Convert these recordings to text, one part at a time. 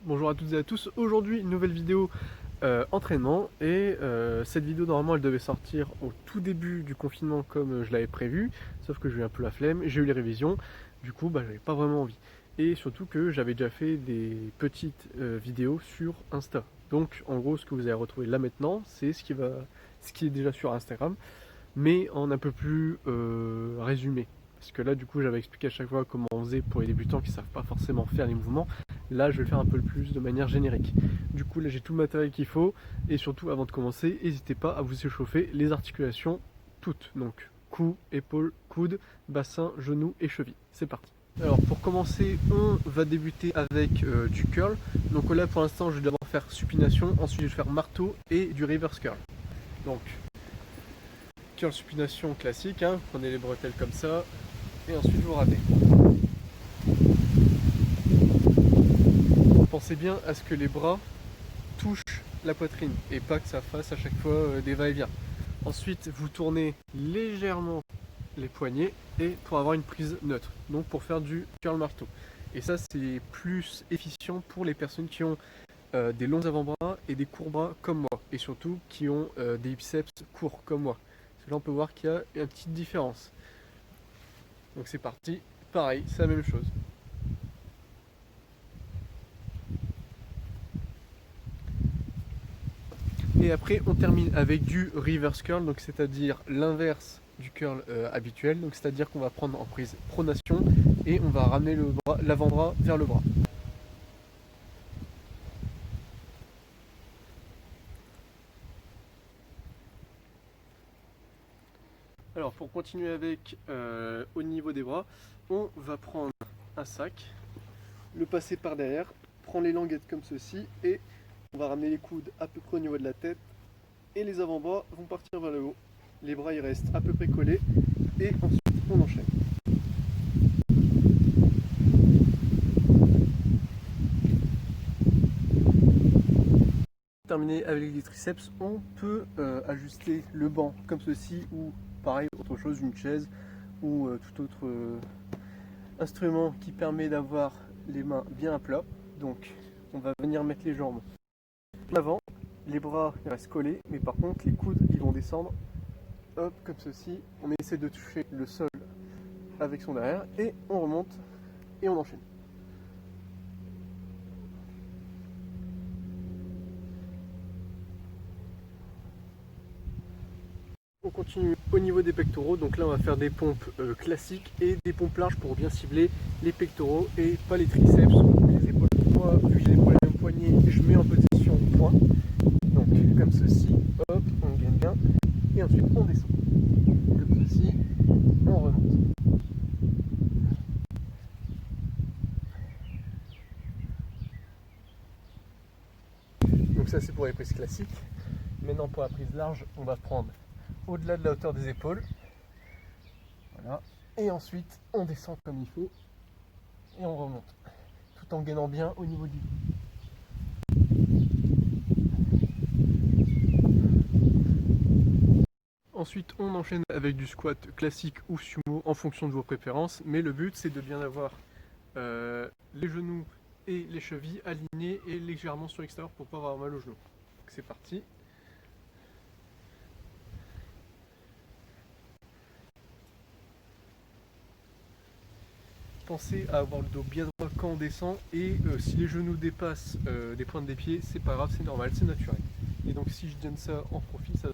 Bonjour à toutes et à tous, aujourd'hui une nouvelle vidéo entraînement et cette vidéo normalement elle devait sortir au tout début du confinement comme je l'avais prévu, sauf que j'ai eu un peu la flemme, j'ai eu les révisions, du coup j'avais pas vraiment envie. Et surtout que j'avais déjà fait des petites vidéos sur Insta. Donc en gros ce que vous allez retrouver là maintenant c'est ce qui est déjà sur Instagram, mais en un peu plus résumé. Parce que là, du coup, j'avais expliqué à chaque fois comment on faisait pour les débutants qui ne savent pas forcément faire les mouvements. Là, je vais le faire un peu plus de manière générique. Du coup, là, j'ai tout le matériel qu'il faut. Et surtout, avant de commencer, n'hésitez pas à vous échauffer les articulations toutes. Donc, cou, épaule, coude, bassin, genou et cheville. C'est parti. Alors, pour commencer, on va débuter avec du curl. Donc là, pour l'instant, je vais d'abord faire supination. Ensuite, je vais faire marteau et du reverse curl. Donc, curl supination classique, hein. Prenez les bretelles comme ça. Et ensuite vous ratez. Pensez bien à ce que les bras touchent la poitrine et pas que ça fasse à chaque fois des va-et-vient. Ensuite vous tournez légèrement les poignets et pour avoir une prise neutre, donc pour faire du curl marteau. Et ça c'est plus efficient pour les personnes qui ont des longs avant-bras et des courts bras comme moi, et surtout qui ont des biceps courts comme moi. Parce que là on peut voir qu'il y a une petite différence. Donc c'est parti, pareil, c'est la même chose. Et après on termine avec du reverse curl, donc c'est-à-dire l'inverse du curl habituel, donc c'est-à-dire qu'on va prendre en prise pronation et on va ramener l'avant-bras vers le bras. Alors pour continuer avec au niveau des bras, on va prendre un sac, le passer par derrière, prendre les languettes comme ceci et on va ramener les coudes à peu près au niveau de la tête et les avant-bras vont partir vers le haut. Les bras ils restent à peu près collés et ensuite on enchaîne. Terminé avec les triceps, on peut ajuster le banc comme ceci ou pareil autre chose, une chaise ou tout autre instrument qui permet d'avoir les mains bien à plat. Donc on va venir mettre les jambes en avant, les bras restent collés, mais par contre les coudes ils vont descendre, hop comme ceci. On essaie de toucher le sol avec son derrière et on remonte et on enchaîne. On continue au niveau des pectoraux, donc là on va faire des pompes classiques et des pompes larges pour bien cibler les pectoraux et pas les triceps ou les épaules. Moi, vu que j'ai les problèmes poignets, je mets en position point, donc comme ceci, hop, on gagne bien, et ensuite on descend, comme ceci, on remonte. Donc ça c'est pour les prises classiques. Maintenant pour la prise large, on va prendre au-delà de la hauteur des épaules. Voilà. Et ensuite, on descend comme il faut et on remonte, tout en gainant bien au niveau du dos. Ensuite, on enchaîne avec du squat classique ou sumo en fonction de vos préférences, mais le but c'est de bien avoir les genoux et les chevilles alignés et légèrement sur l'extérieur pour pas avoir mal aux genoux. C'est parti. Pensez à avoir le dos bien droit quand on descend et si les genoux dépassent des pointes des pieds, c'est pas grave, c'est normal, c'est naturel. Et donc si je donne ça en profil, ça...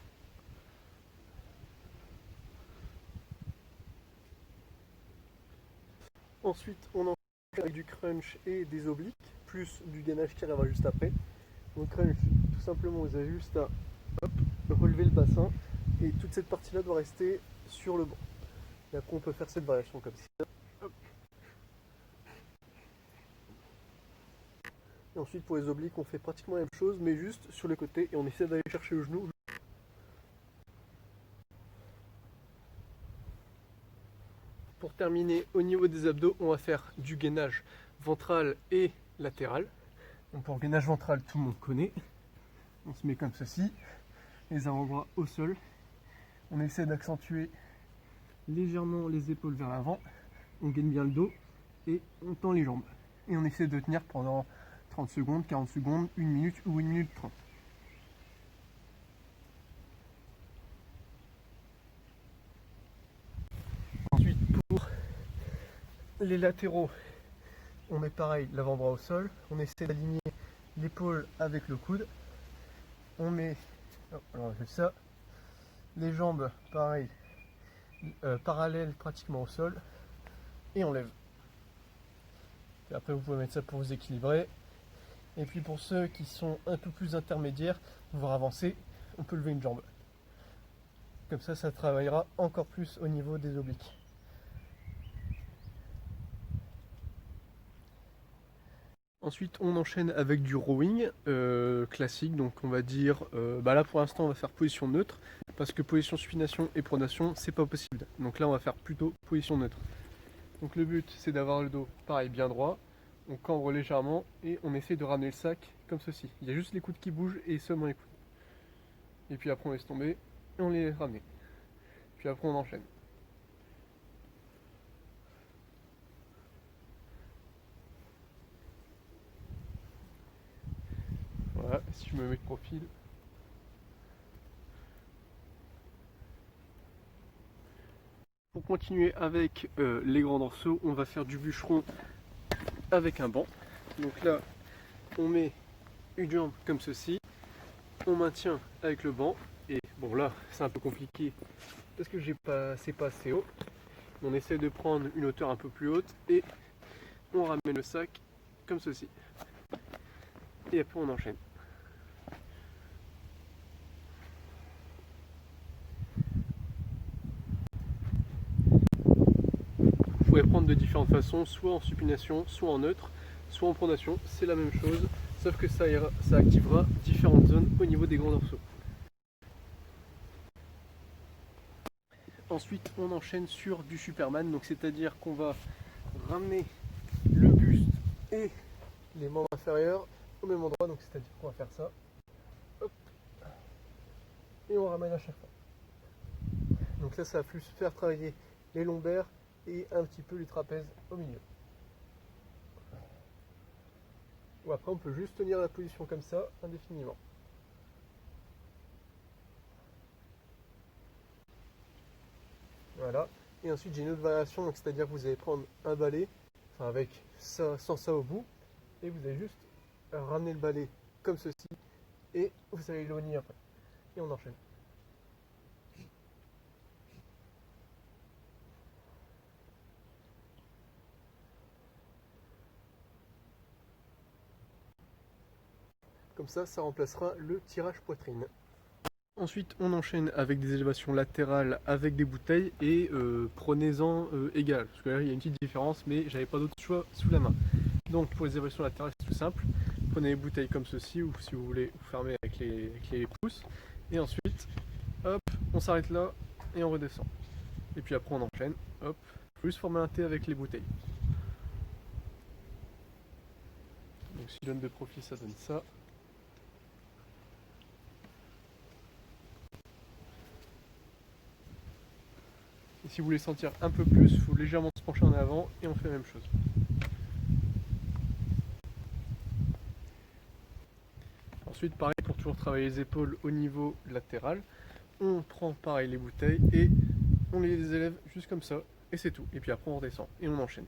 Ensuite, on enchaîne avec du crunch et des obliques, plus du gainage qui arrivera juste après. Donc crunch, tout simplement, vous avez juste à hop, relever le bassin et toute cette partie-là doit rester sur le banc. Et après, on peut faire cette variation comme ça. Hop. Et ensuite, pour les obliques, on fait pratiquement la même chose, mais juste sur les côtés et on essaie d'aller chercher le genou. Pour terminer, au niveau des abdos, on va faire du gainage ventral et latéral. Donc pour le gainage ventral, tout le monde connaît. On se met comme ceci, les avant-bras au sol. On essaie d'accentuer légèrement les épaules vers l'avant. On gaine bien le dos et on tend les jambes. Et on essaie de tenir pendant 30 secondes, 40 secondes, 1 minute ou 1 minute 30. Ensuite, pour les latéraux, on met pareil l'avant-bras au sol, on essaie d'aligner l'épaule avec le coude, on met, alors je fais ça, les jambes pareil, parallèles pratiquement au sol, et on lève. Et après vous pouvez mettre ça pour vous équilibrer. Et puis pour ceux qui sont un peu plus intermédiaires, pouvoir avancer, on peut lever une jambe. Comme ça travaillera encore plus au niveau des obliques. Ensuite, on enchaîne avec du rowing classique. Donc, on va dire, là pour l'instant, on va faire position neutre parce que position supination et pronation, c'est pas possible. Donc là, on va faire plutôt position neutre. Donc, le but, c'est d'avoir le dos pareil bien droit. On cambre légèrement et on essaie de ramener le sac comme ceci. Il y a juste les coudes qui bougent et seulement les coudes. Et puis après, on laisse tomber et on les ramène. Puis après, on enchaîne. Voilà, si je me mets de profil. Pour continuer avec les grands dorsaux, on va faire du bûcheron avec un banc. Donc là, on met une jambe comme ceci, on maintient avec le banc, et bon là, c'est un peu compliqué parce que c'est pas assez haut. On essaie de prendre une hauteur un peu plus haute et on ramène le sac comme ceci. Et après on enchaîne. Vous pouvez prendre de différentes façons, soit en supination, soit en neutre, soit en pronation, c'est la même chose, sauf que ça activera différentes zones au niveau des grands dorsaux. Ensuite, on enchaîne sur du Superman, donc c'est-à-dire qu'on va ramener le buste et les membres inférieurs au même endroit, donc c'est-à-dire qu'on va faire ça, hop, et on ramène à chaque fois. Donc là, ça va plus faire travailler les lombaires et un petit peu les trapèzes au milieu. Ou après, on peut juste tenir la position comme ça indéfiniment. Voilà. Et ensuite, j'ai une autre variation, donc c'est-à-dire que vous allez prendre un balai, enfin avec ça, sans ça au bout, et vous allez juste ramener le balai comme ceci, et vous allez l'éloigner après. Et on enchaîne. Comme ça remplacera le tirage poitrine. Ensuite, on enchaîne avec des élévations latérales avec des bouteilles et prenez-en égal. Parce que là, il y a une petite différence, mais j'avais pas d'autre choix sous la main. Donc, pour les élévations latérales, c'est tout simple. Prenez les bouteilles comme ceci, ou si vous voulez, vous fermez avec les pouces. Et ensuite, hop, on s'arrête là et on redescend. Et puis après, on enchaîne. Hop, plus former un T avec les bouteilles. Donc, si je donne de profil, ça donne ça. Et si vous voulez sentir un peu plus, il faut légèrement se pencher en avant et on fait la même chose. Ensuite, pareil, pour toujours travailler les épaules au niveau latéral, on prend pareil les bouteilles et on les élève juste comme ça, et c'est tout. Et puis après on redescend et on enchaîne.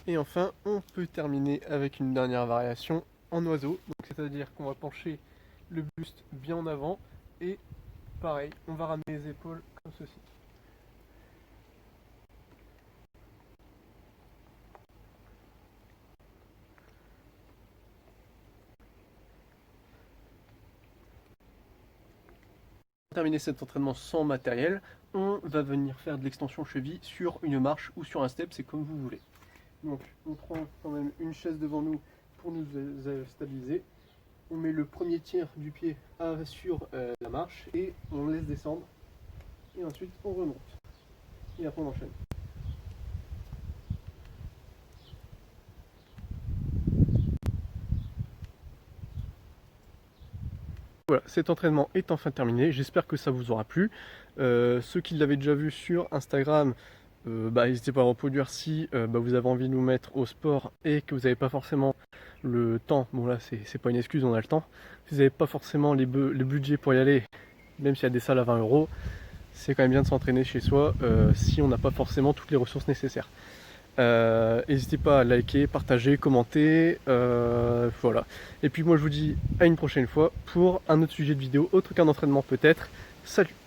Et enfin, on peut terminer avec une dernière variation en oiseau. Donc c'est-à-dire qu'on va pencher le buste bien en avant et pareil, on va ramener les épaules comme ceci. Pour terminer cet entraînement sans matériel, on va venir faire de l'extension cheville sur une marche ou sur un step, c'est comme vous voulez. Donc on prend quand même une chaise devant nous pour nous stabiliser. On met le premier tiers du pied sur la marche et on laisse descendre. Et ensuite on remonte. Et après on enchaîne. Voilà, cet entraînement est enfin terminé, j'espère que ça vous aura plu. Ceux qui l'avaient déjà vu sur Instagram, n'hésitez pas à reproduire si vous avez envie de vous mettre au sport et que vous n'avez pas forcément le temps. Bon là c'est pas une excuse, on a le temps. Si vous n'avez pas forcément les budgets pour y aller, même s'il y a des salles à 20 €, c'est quand même bien de s'entraîner chez soi si on n'a pas forcément toutes les ressources nécessaires. N'hésitez pas à liker, partager, commenter, voilà. Et puis moi je vous dis à une prochaine fois pour un autre sujet de vidéo, autre qu'un entraînement peut-être. Salut!